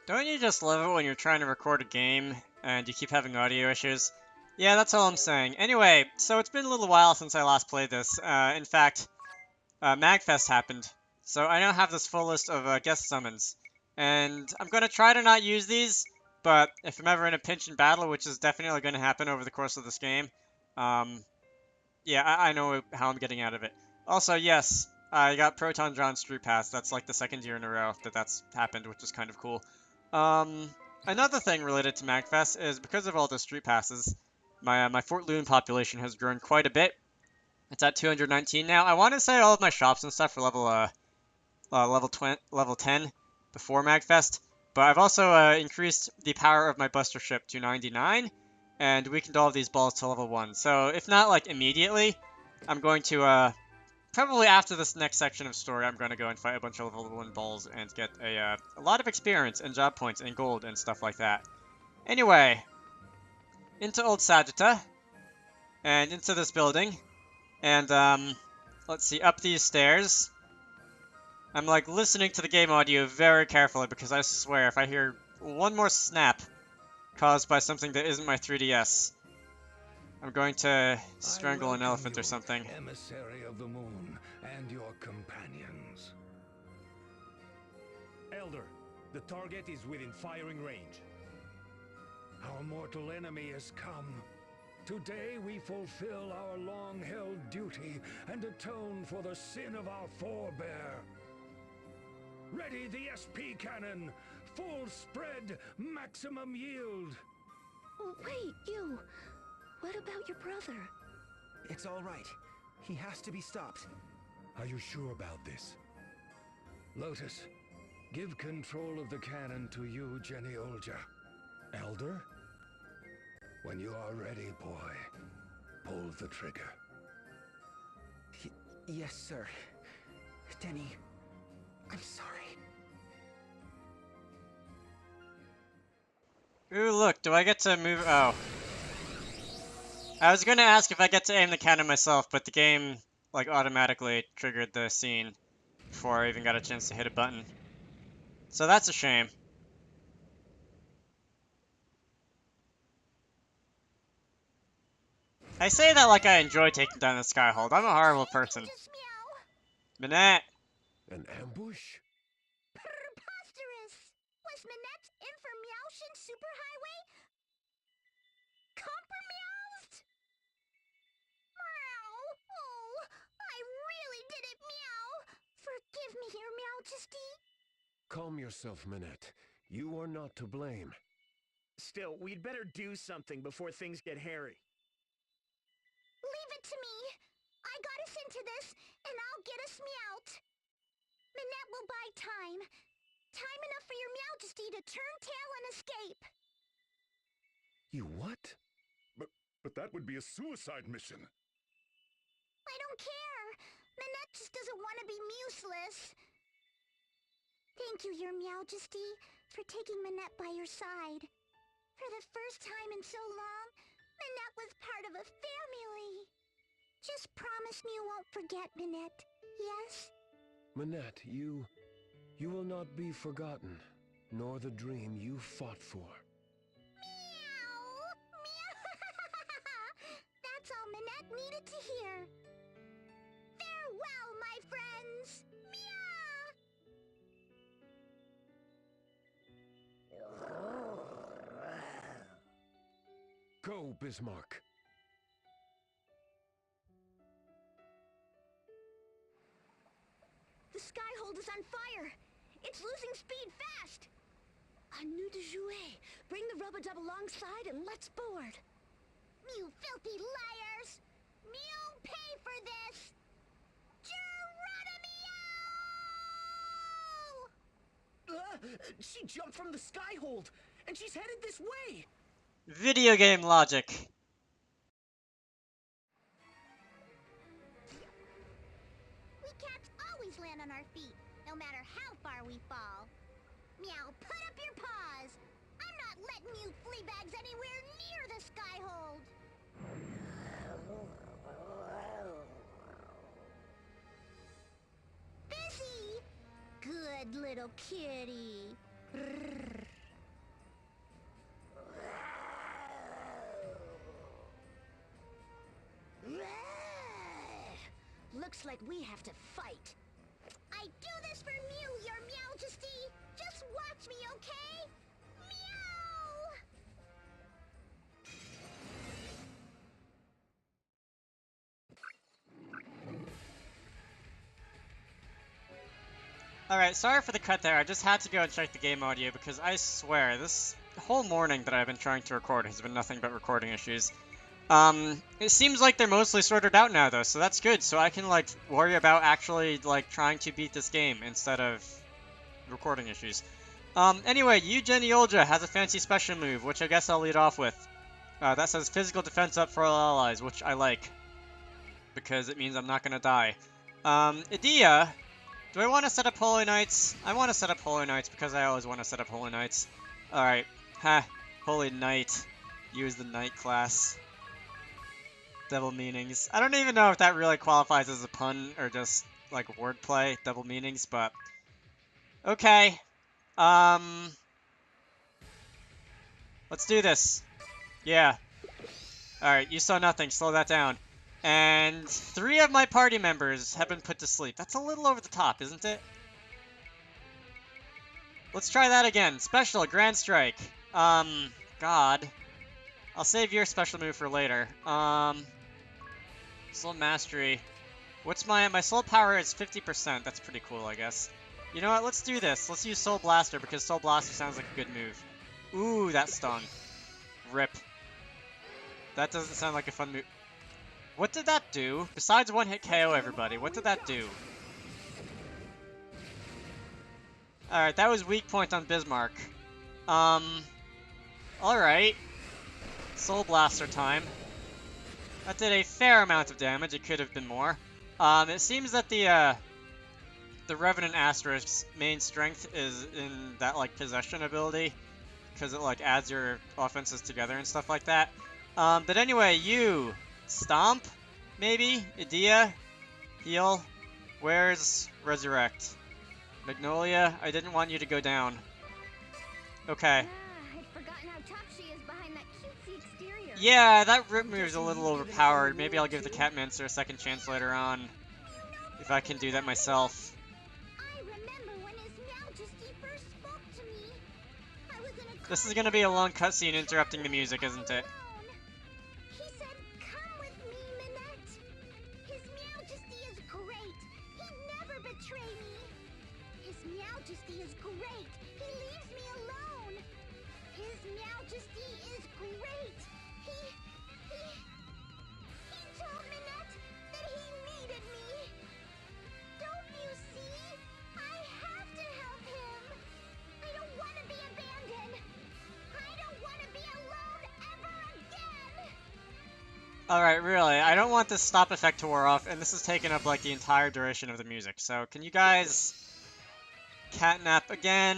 Don't you just love it when you're trying to record a game and you keep having audio issues? Yeah, that's all I'm saying. Anyway, so it's been a little while since I last played this. In fact, MagFest happened, so I now have this full list of guest summons. And I'm going to try to not use these, but if I'm ever in a pinch in battle, which is definitely going to happen over the course of this game, um, yeah, I know how I'm getting out of it. Also, yes, I got Proton John Street Pass. That's like the second year in a row that that's happened, which is kind of cool. Um, Another thing related to MagFest is because of all the Street Passes, my Fort Loon population has grown quite a bit. It's at 219 now. I want to say all of my shops and stuff are level 10 before MagFest, but I've also increased the power of my Buster ship to 99 and weakened all of these balls to level 1. So if not like immediately, I'm going to probably after this next section of story, I'm going to go and fight a bunch of level 1 balls and get a lot of experience and job points and gold and stuff like that. Anyway, into Old Sagita and into this building. And let's see, up these stairs. I'm like listening to the game audio very carefully because I swear if I hear one more snap caused by something that isn't my 3DS, I'm going to strangle an elephant or something. Emissary of the moon and your companions. Elder, the target is within firing range. Our mortal enemy has come. Today we fulfill our long-held duty and atone for the sin of our forebear. Ready the SP cannon! Full spread, maximum yield! Oh, wait, you! What about your brother? It's all right. He has to be stopped. Are you sure about this? Lotus, give control of the cannon to you, Jenny Olja. Elder? When you are ready, boy, pull the trigger. Yes, sir. Denny, I'm sorry. Ooh, look, do I get to move? Oh. I was gonna ask if I get to aim the cannon myself, but the game, like, automatically triggered the scene before I even got a chance to hit a button. So that's a shame. I say that like I enjoy taking down the Skyhold. I'm a horrible person. Just meow. Minette! An ambush? Preposterous! Was Minette in for Meowshin Superhighway? Compromised? Meow! Oh, I really did it, meow! Forgive me, Your Majesty. Calm yourself, Minette. You are not to blame. Still, we'd better do something before things get hairy. Leave it to me. I got us into this, and I'll get us meowed. Minette will buy time. Time enough for Your Majesty to turn tail and escape. You what? But that would be a suicide mission. I don't care. Minette just doesn't want to be useless. Thank you, Your Majesty, for taking Minette by your side. For the first time in so long, Minette was part of a family. Just promise me you won't forget, Minette, yes? Minette, you will not be forgotten, nor the dream you fought for. Meow! Meow! That's all Minette needed to hear. Farewell, my friends! Meow! Go, Bismarck. The Skyhold is on fire! It's losing speed fast! A nous de jouer! Bring the rubber-dub alongside and let's board! You filthy liars! You pay for this! Geronimo! She jumped from the Skyhold, and she's headed this way! Video game logic. We cats always land on our feet, no matter how far we fall. Meow, put up your paws! I'm not letting you fleabags anywhere near the Skyhold! Busy! Good little kitty. Looks like we have to fight. I do this for Mew, your Majesty. Just watch me, okay? Meow! Alright, sorry for the cut there. I just had to go and check the game audio because I swear, this whole morning that I've been trying to record has been nothing but recording issues. It seems like they're mostly sorted out now though, so that's good. So I can, like, worry about actually, like, trying to beat this game instead of recording issues. Anyway, Yu Genioja has a fancy special move, which I guess I'll lead off with. That says physical defense up for all allies, which I like. Because it means I'm not gonna die. Idia, do I want to set up Holy Knights? I want to set up Holy Knights because I always want to set up Holy Knights. Alright, Holy Knight. Use the Knight class. Double meanings. I don't even know if that really qualifies as a pun or just, like, wordplay, double meanings, but... Okay. Let's do this. Yeah. Alright, you saw nothing. Slow that down. And 3 of my party members have been put to sleep. That's a little over the top, isn't it? Let's try that again. Special, Grand Strike. God. I'll save your special move for later. Soul Mastery. What's my Soul Power is 50%. That's pretty cool, I guess. You know what? Let's do this. Let's use Soul Blaster because Soul Blaster sounds like a good move. Ooh, that stung. Rip. That doesn't sound like a fun move. What did that do? Besides one-hit KO everybody, what did that do? Alright, that was weak point on Bismarck. Alright. Soul Blaster time. That did a fair amount of damage. It could have been more. It seems that the Revenant Asterisk's main strength is in that, like, possession ability. Because it, like, adds your offenses together and stuff like that. But anyway, you... Stomp? Maybe? Idia? Heal? Where's Resurrect? Magnolia? I didn't want you to go down. Okay. I'd forgotten how tough she is behind that cutesy exterior. Yeah, that rip move is a little overpowered. Maybe I'll give the Catmancer a second chance later on. If I can do that myself. I remember when His Majesty first spoke to me. I was in a This is gonna be a long cutscene interrupting the music, isn't it? He said, "Come with me, Minette. His Majesty is great. He'd never betray me. His Majesty is great. He leaves me alone. His Majesty is great. He told Minette that he needed me. Don't you see? I have to help him. I don't want to be abandoned. I don't want to be alone ever again." Alright, really, I don't want this stop effect to wear off, and this is taking up, like, the entire duration of the music. So, can you guys... catnap again?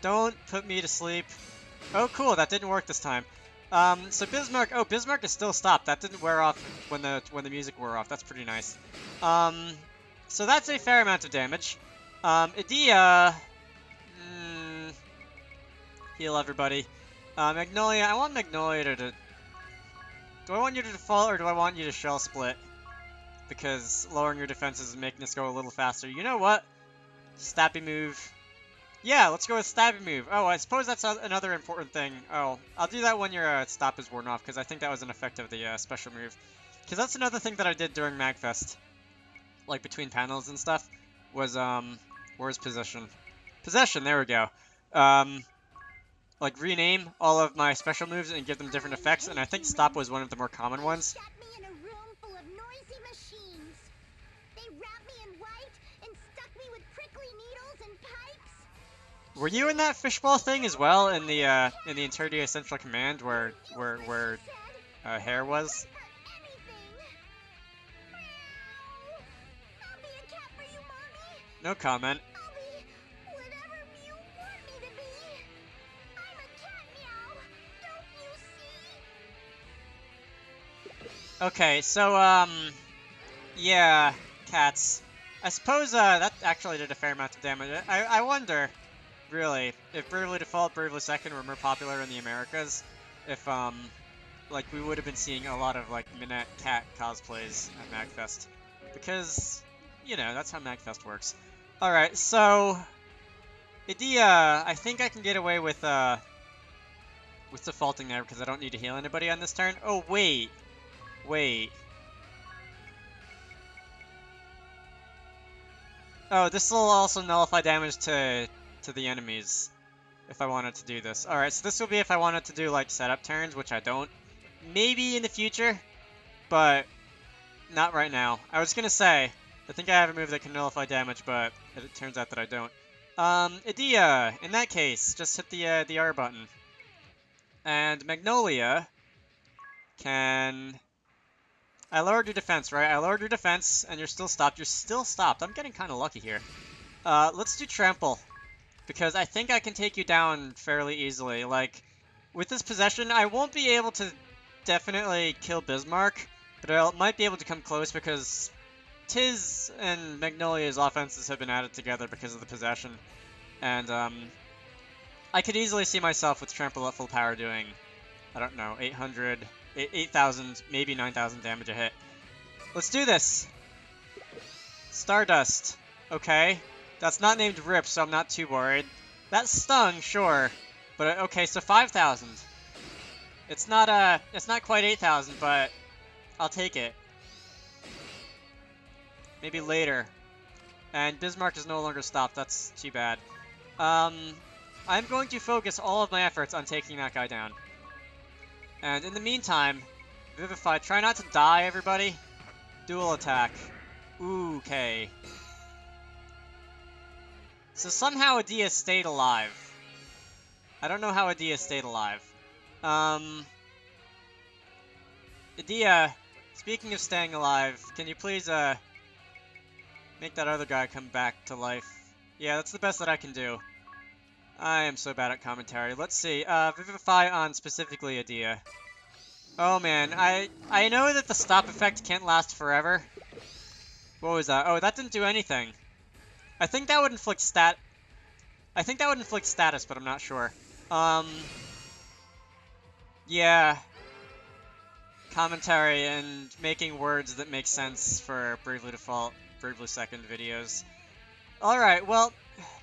Don't put me to sleep. Oh, cool, that didn't work this time. So Bismarck... Oh, Bismarck is still stopped. That didn't wear off when the music wore off. That's pretty nice. So that's a fair amount of damage. Idia... heal everybody. Magnolia, I want Magnolia to... Do I want you to default, or do I want you to shell split? Because lowering your defenses is making us go a little faster. You know what? Stabby move. Yeah, let's go with stabby move. Oh, I suppose that's another important thing. Oh, I'll do that when your stop is worn off, because I think that was an effect of the special move. Because that's another thing that I did during MagFest. Like, between panels and stuff. Was, where's Possession? Possession, there we go. Like, rename all of my special moves and give them different effects, and I think stop was one of the more common ones. Shut me in a room full of noisy machines. They wrapped me in white and stuck me with prickly needles and pipes. Were you in that fishbowl thing as well in the Interdia Central Command where Hair was? Hurt anything. Meow. I'll be a cat for you, Mommy. No comment. I'll be whatever you want me to be. I'm a cat, Meow. Don't you see? Okay, so yeah, cats. I suppose that actually did a fair amount of damage. I wonder, really, if Bravely Default, Bravely Second were more popular in the Americas, if like we would have been seeing a lot of like Minette cat cosplays at MagFest. because, you know, that's how MagFest works. Alright, so Idea, I think I can get away with defaulting there because I don't need to heal anybody on this turn. Oh, wait. Wait. Oh, this will also nullify damage to the enemies if I wanted to do this. Alright, so this will be if I wanted to do, like, setup turns, which I don't. Maybe in the future, but not right now. I was gonna say, I think I have a move that can nullify damage, but it turns out that I don't. Idea, in that case, just hit the R button. And Magnolia can... I lowered your defense, right? I lowered your defense, and you're still stopped. You're still stopped. I'm getting kind of lucky here. Let's do Trample, because I think I can take you down fairly easily. Like, with this possession, I won't be able to definitely kill Bismarck, but I might be able to come close because Tiz and Magnolia's offenses have been added together because of the possession. And, I could easily see myself with Trample at full power doing, I don't know, 8,000, maybe 9,000 damage a hit. Let's do this! Stardust. Okay. That's not named Rip, so I'm not too worried. That stung, sure. But, okay, so 5,000. It's not quite 8,000, but I'll take it. Maybe later. And Bismarck is no longer stopped, that's too bad. I'm going to focus all of my efforts on taking that guy down. And in the meantime, Vivify, try not to die, everybody. Dual attack. Ooh, okay. So somehow Adia stayed alive. I don't know how Adia stayed alive. Adia, speaking of staying alive, can you please, make that other guy come back to life? Yeah, that's the best that I can do. I am so bad at commentary. Let's see, Vivify on specifically Adia. Oh man, I know that the stop effect can't last forever. What was that? Oh, that didn't do anything. I think that would inflict status, but I'm not sure. Yeah. Commentary and making words that make sense for Bravely Default, Bravely Second videos. Alright, well,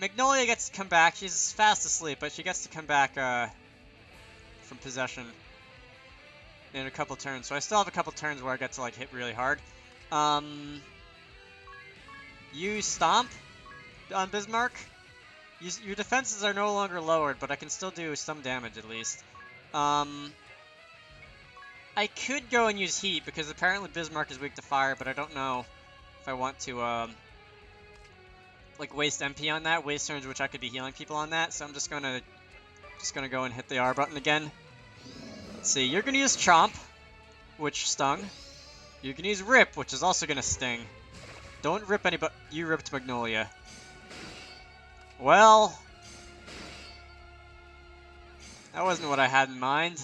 Magnolia gets to come back. She's fast asleep, but she gets to come back, from possession in a couple turns. So I still have a couple turns where I get to, like, hit really hard. You Stomp on Bismarck. Your defenses are no longer lowered, but I can still do some damage at least. I could go and use Heat, because apparently Bismarck is weak to fire, but I don't know if I want to, like, waste MP on that, waste turns which I could be healing people on that, so I'm just gonna go and hit the R button again. Let's see, you're gonna use Chomp, which stung. You can use Rip, which is also gonna sting. Don't rip anybody. You ripped Magnolia. Well, that wasn't what I had in mind.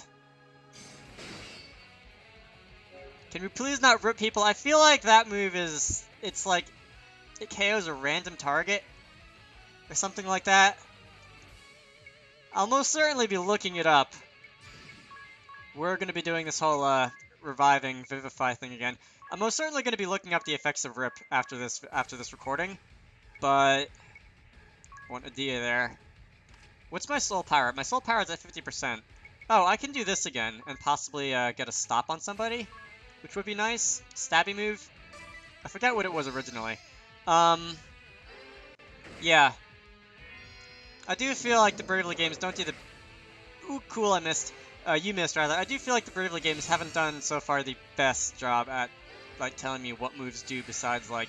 Can we please not rip people? I feel like that move is, it's like, it KOs a random target, or something like that. I'll most certainly be looking it up. We're going to be doing this whole, reviving Vivify thing again. I'm most certainly going to be looking up the effects of Rip after this recording, but I want Adia there. What's my soul power? My soul power is at 50%. Oh, I can do this again and possibly get a stop on somebody, which would be nice. Stabby move. I forget what it was originally. Yeah. I do feel like the Bravely games don't do the... Ooh, cool, I missed. You missed, rather. I do feel like the Bravely games haven't done so far the best job at, like, telling me what moves do besides, like,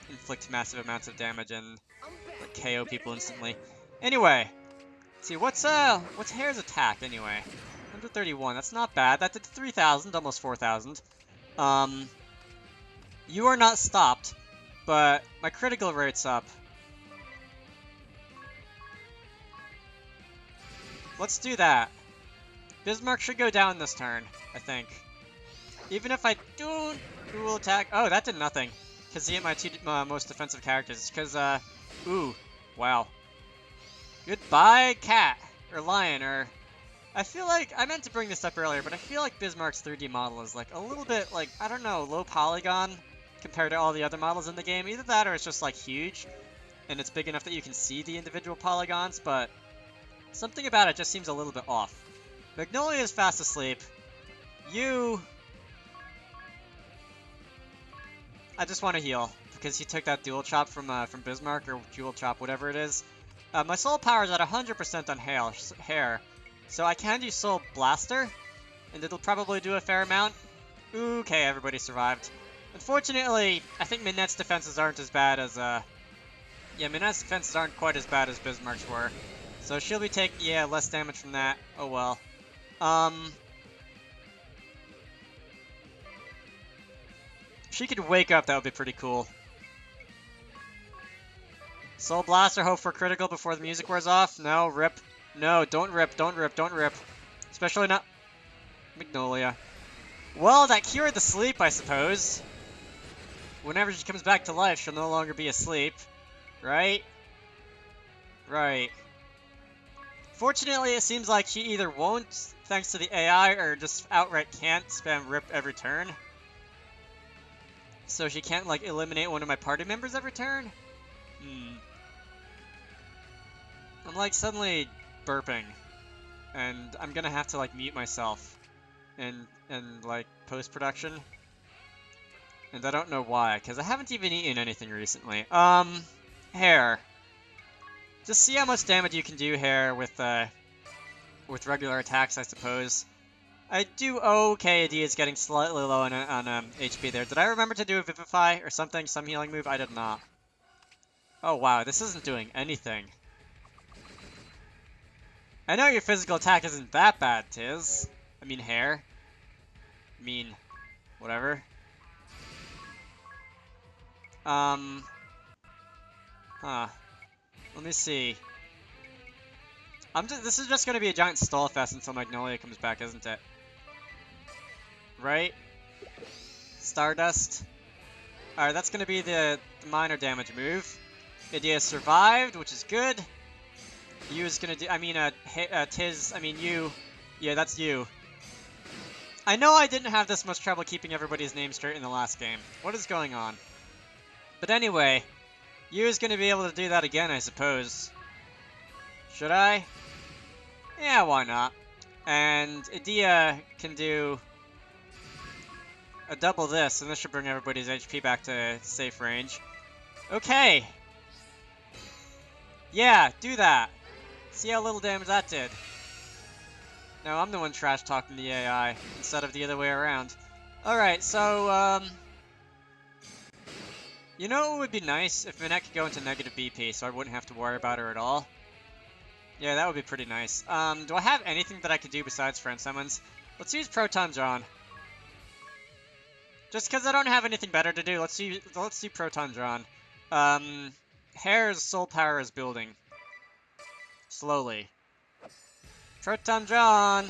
inflict massive amounts of damage and, like, KO people instantly. Anyway, let's see, what's Hair's attack, anyway? 131, that's not bad. That did 3,000, almost 4,000. You are not stopped, but my critical rate's up. Let's do that. Bismarck should go down this turn, I think. Even if I don't dual attack... Oh, that did nothing. Because he hit my two most defensive characters. Because, ooh, wow. Goodbye, cat. Or lion, or... I feel like... I meant to bring this up earlier, but I feel like Bismarck's 3D model is, like, a little bit, like, I don't know, low polygon. compared to all the other models in the game. Either that or it's just like huge, and it's big enough that you can see the individual polygons, but something about it just seems a little bit off. Magnolia is fast asleep. I just want to heal, because he took that dual chop from Bismarck, or dual chop, whatever it is. My soul power is at 100% on hair, so I can do Soul Blaster, and it'll probably do a fair amount. Okay, everybody survived. Unfortunately, I think Minette's defenses aren't as bad as, yeah, Minette's defenses aren't quite as bad as Bismarck's were. So she'll be taking, yeah, less damage from that. Oh well. She could wake up, that would be pretty cool. Soul Blaster, hope for critical before the music wears off. No, rip. No, don't rip, don't rip, don't rip. Especially not Magnolia. Well, that cured the sleep, I suppose. Whenever she comes back to life, she'll no longer be asleep. Right? Right. Fortunately, it seems like she either won't, thanks to the AI, or just outright can't spam rip every turn. So she can't, like, eliminate one of my party members every turn? I'm, like, suddenly burping. And I'm gonna have to, like, mute myself in like, post-production. And I don't know why, because I haven't even eaten anything recently. Hair. Just see how much damage you can do, Hair, with regular attacks, I suppose. I do okay. Adia's getting slightly low on HP there. Did I remember to do a Vivify or something? Some healing move? I did not. Oh wow, this isn't doing anything. I know your physical attack isn't that bad, Tiz. I mean, Hair. I mean, whatever. Huh. Let me see. This is just gonna be a giant stall fest until Magnolia comes back, isn't it? Right? Stardust. Alright, that's gonna be the minor damage move. Idia survived, which is good. You is gonna do, Tiz, you. Yeah, that's you. I know I didn't have this much trouble keeping everybody's name straight in the last game. What is going on? But anyway, you is gonna be able to do that again, I suppose. Should I? Yeah, why not? And Idia can do a double this, and this should bring everybody's HP back to safe range. Okay! Yeah, do that! See how little damage that did. No, I'm the one trash-talking the AI, instead of the other way around. Alright, so, you know it would be nice if Minette could go into negative BP, so I wouldn't have to worry about her at all. Yeah, that would be pretty nice. Do I have anything that I could do besides Friend Summons? Let's use Proton John. Just because I don't have anything better to do, let's do Proton John. Hair's soul power is building. Slowly. Proton John!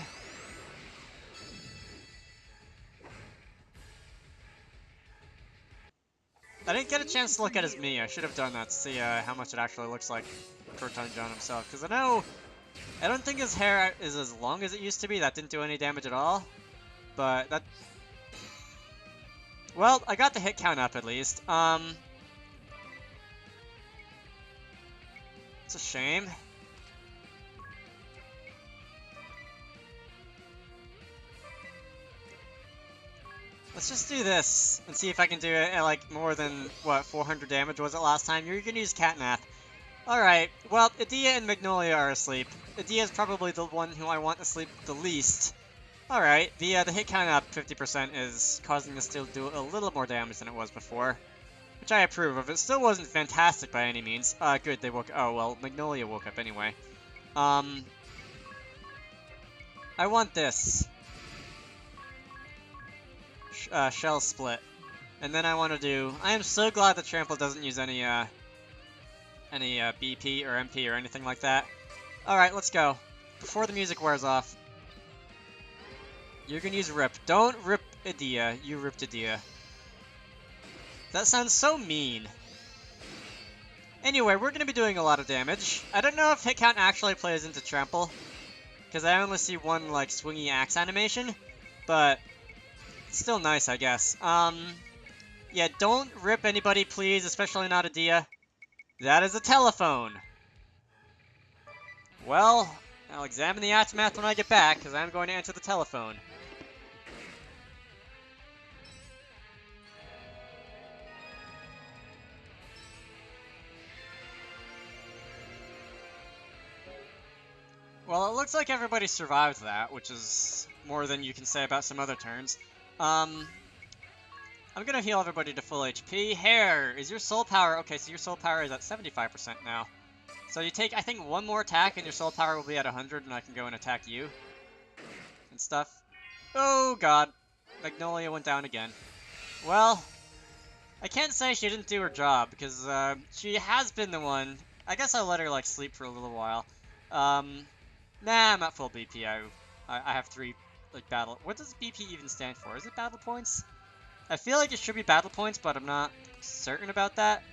I didn't get a chance to look at his Mii. I should have done that to see how much it actually looks like Proton John himself. Because I don't think his hair is as long as it used to be. That didn't do any damage at all. But that... Well, I got the hit count up at least. It's a shame. Let's just do this and see if I can do it at like more than, what, 400 damage was it last time? You're gonna use Catnap. Alright, well, Idia and Magnolia are asleep. Idia is probably the one who I want to sleep the least. Alright, the hit count up 50% is causing us to do a little more damage than it was before, which I approve of. It still wasn't fantastic by any means. Good, they woke... Oh, well, Magnolia woke up anyway. I want this. Shell Split. And then I want to do... I am so glad that Trample doesn't use any BP or MP or anything like that. Alright, let's go. Before the music wears off. You're gonna use Rip. Don't rip Idia. You ripped Idia. That sounds so mean. Anyway, we're gonna be doing a lot of damage. I don't know if hit count actually plays into Trample, because I only see one, like, swingy axe animation, but it's still nice, I guess. Yeah, don't rip anybody, please, especially not Adia. That is a telephone. Well, I'll examine the aftermath when I get back, because I'm going to answer the telephone. Well, it looks like everybody survived that, which is more than you can say about some other turns. I'm gonna heal everybody to full HP. Hair, is your soul power... Okay, so your soul power is at 75% now. So you take, I think, one more attack and your soul power will be at 100 and I can go and attack you. And stuff. Oh god. Magnolia went down again. Well, I can't say she didn't do her job, because she has been the one... I guess I'll let her, like, sleep for a little while. Nah, I'm at full BP. I have 3, like, battle... What does BP even stand for? Is it battle points? I feel like it should be battle points, but I'm not certain about that.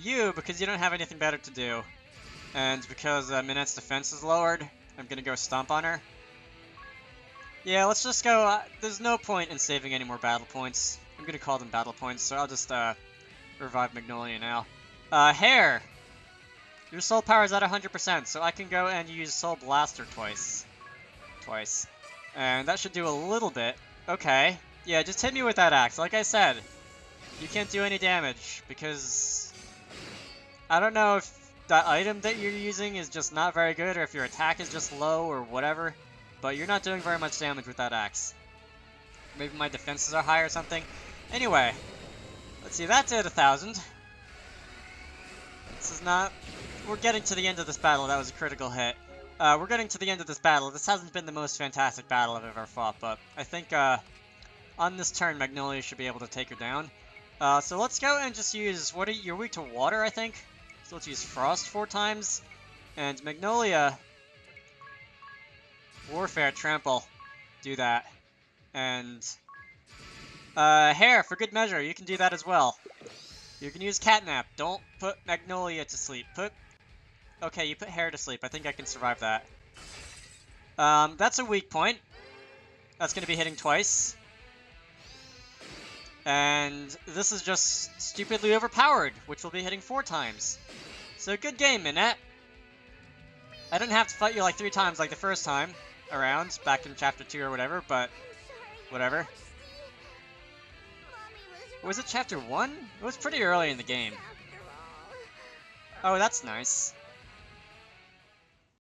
You, because you don't have anything better to do. And because Minette's defense is lowered, I'm gonna go stomp on her. Yeah, let's just go... there's no point in saving any more battle points. I'm gonna call them battle points, so I'll just revive Magnolia now. Hair! Your soul power is at 100%, so I can go and use Soul Blaster twice. And that should do a little bit. Okay. Yeah, just hit me with that axe. Like I said, you can't do any damage, because... I don't know if that item that you're using is just not very good, or if your attack is just low, or whatever. But you're not doing very much damage with that axe. Maybe my defenses are high or something. Anyway, let's see, that did 1,000. This is not... We're getting to the end of this battle. That was a critical hit. We're getting to the end of this battle. This hasn't been the most fantastic battle I've ever fought, but I think on this turn, Magnolia should be able to take her down. So let's go and just use... You're weak to water, I think? So let's use Frost 4 times. And Magnolia... Warfare, Trample. Do that. And... Hair, for good measure, you can do that as well. You can use Catnap. Don't put Magnolia to sleep. Okay, you put Hair to sleep. I think I can survive that. That's a weak point. That's going to be hitting twice. And this is just stupidly overpowered, which will be hitting 4 times. So good game, Minette. I didn't have to fight you like 3 times like the first time around, back in Chapter 2 or whatever, but whatever. Was it Chapter 1? It was pretty early in the game. Oh, that's nice.